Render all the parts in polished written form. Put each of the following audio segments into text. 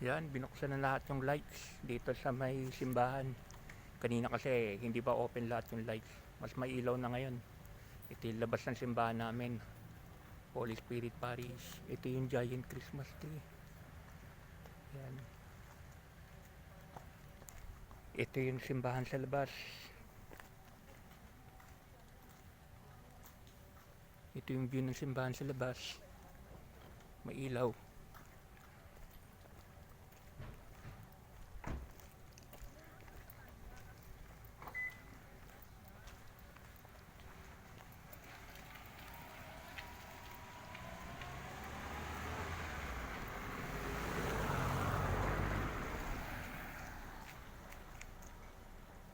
Yan, binuksan na lahat yung lights dito sa may simbahan. Kanina kasi hindi pa open lahat yung lights. Mas may ilaw na ngayon. Ito yung labas ng simbahan namin. Holy Spirit Parish. Ito yung giant Christmas tree. Yan. Ito yung simbahan sa labas. Ito yung view ng simbahan sa labas. May ilaw.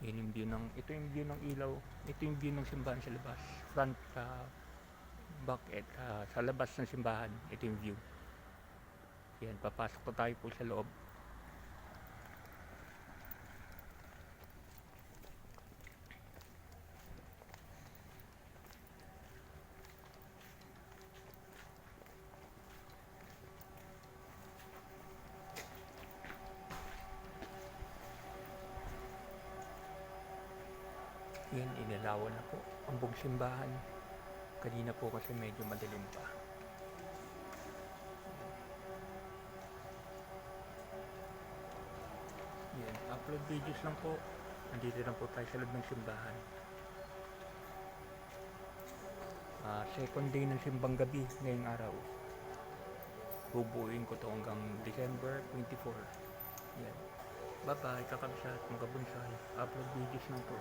Yan yung view ng, ito yung view ng ilaw. Ito yung view ng simbahan sa labas. Front, back at sa labas ng simbahan. Ito yung view. Yan, papasok po tayo po sa loob. Yan, inilawan na po ang buong simbahan. Kanina po kasi medyo madilim pa. Yan, upload videos lang po. Nandito lang po tayo sa loob ng simbahan. Second day ng simbang gabi ngayong araw. Bubuuin ko to hanggang December 24. Yan. Bye bye, kakabsat, mga bunsay. Upload videos lang po.